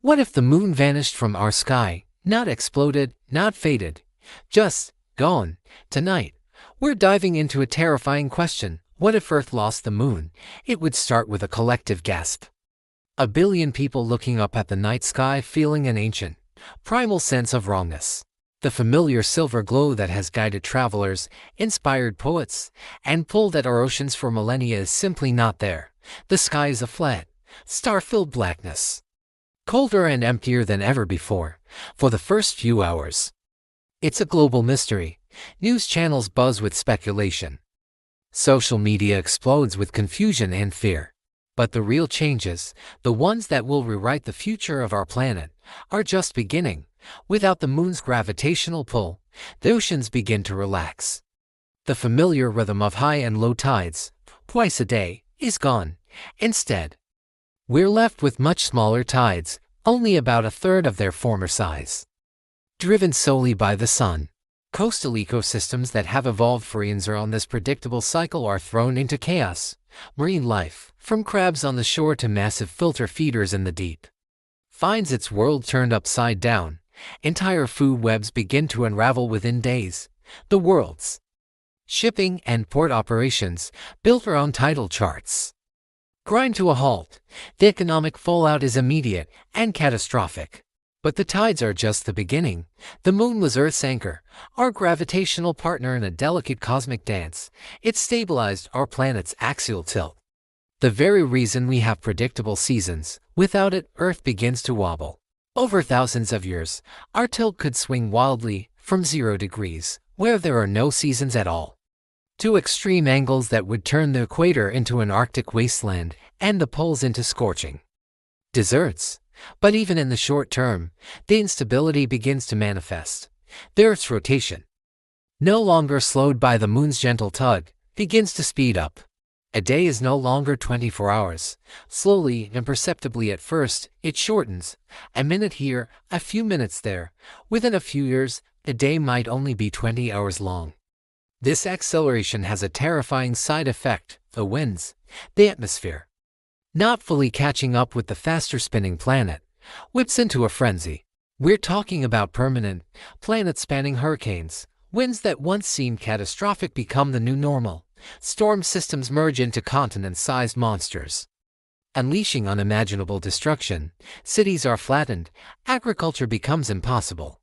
What if the moon vanished from our sky, not exploded, not faded, just gone? Tonight, we're diving into a terrifying question. What if Earth lost the moon? It would start with a collective gasp. A billion people looking up at the night sky feeling an ancient, primal sense of wrongness. The familiar silver glow that has guided travelers, inspired poets, and pulled at our oceans for millennia is simply not there. The sky is a flat, star-filled blackness. Colder and emptier than ever before, for the first few hours. It's a global mystery. News channels buzz with speculation. Social media explodes with confusion and fear. But the real changes, the ones that will rewrite the future of our planet, are just beginning. Without the moon's gravitational pull, the oceans begin to relax. The familiar rhythm of high and low tides, twice a day, is gone. Instead, we're left with much smaller tides, only about a third of their former size. Driven solely by the sun, coastal ecosystems that have evolved for eons on this predictable cycle are thrown into chaos. Marine life, from crabs on the shore to massive filter feeders in the deep, finds its world turned upside down. Entire food webs begin to unravel within days. The world's shipping and port operations, built around tidal charts, grind to a halt. The economic fallout is immediate and catastrophic. But the tides are just the beginning. The moon was Earth's anchor, our gravitational partner in a delicate cosmic dance. It stabilized our planet's axial tilt. The very reason we have predictable seasons. Without it, Earth begins to wobble. Over thousands of years, our tilt could swing wildly from 0 degrees, where there are no seasons at all, to extreme angles that would turn the equator into an Arctic wasteland and the poles into scorching deserts. But even in the short term, the instability begins to manifest. The Earth's rotation, no longer slowed by the moon's gentle tug, begins to speed up. A day is no longer 24 hours. Slowly and imperceptibly at first, it shortens. A minute here, a few minutes there. Within a few years, a day might only be 20 hours long. This acceleration has a terrifying side effect: the winds, the atmosphere, not fully catching up with the faster spinning planet, whips into a frenzy. We're talking about permanent, planet-spanning hurricanes. Winds that once seemed catastrophic become the new normal. Storm systems merge into continent-sized monsters, unleashing unimaginable destruction. Cities are flattened. Agriculture becomes impossible.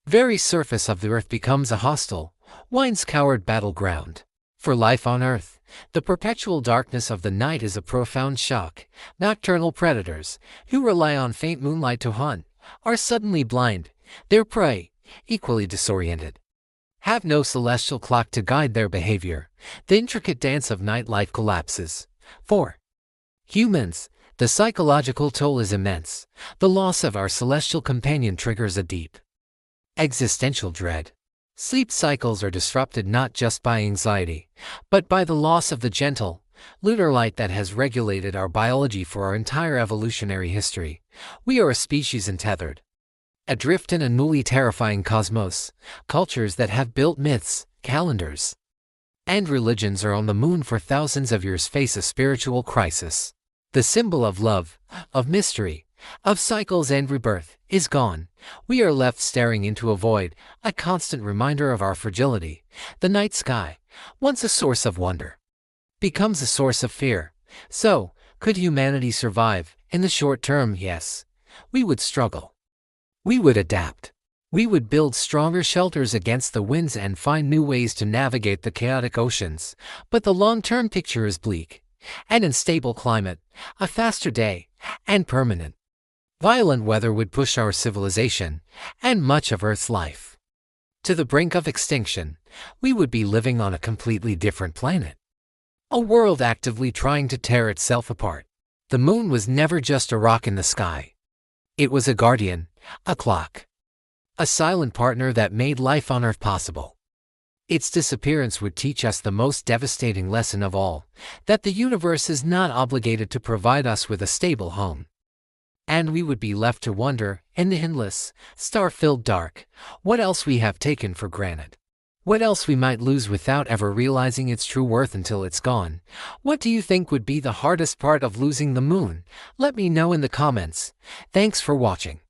Very surface of the Earth becomes a hostile, wine-scoured battleground. For life on Earth, the perpetual darkness of the night is a profound shock. Nocturnal predators, who rely on faint moonlight to hunt, are suddenly blind. Their prey, equally disoriented, have no celestial clock to guide their behavior. The intricate dance of nightlife collapses. For humans, the psychological toll is immense. The loss of our celestial companion triggers a deep, existential dread. Sleep cycles are disrupted not just by anxiety, but by the loss of the gentle, lunar light that has regulated our biology for our entire evolutionary history. We are a species untethered, adrift in a newly terrifying cosmos. Cultures that have built myths, calendars, and religions are on the moon for thousands of years face a spiritual crisis. The symbol of love, of mystery, of cycles and rebirth, is gone. We are left staring into a void, a constant reminder of our fragility. The night sky, once a source of wonder, becomes a source of fear. So, could humanity survive? In the short term, yes. We would struggle. We would adapt. We would build stronger shelters against the winds and find new ways to navigate the chaotic oceans. But the long-term picture is bleak. An unstable climate, a faster day, and permanent, violent weather would push our civilization, and much of Earth's life, to the brink of extinction. We would be living on a completely different planet, a world actively trying to tear itself apart. The moon was never just a rock in the sky. It was a guardian, a clock, a silent partner that made life on Earth possible. Its disappearance would teach us the most devastating lesson of all, that the universe is not obligated to provide us with a stable home. And we would be left to wonder, in the endless, star-filled dark, what else we have taken for granted. What else we might lose without ever realizing its true worth until it's gone? What do you think would be the hardest part of losing the moon? Let me know in the comments. Thanks for watching.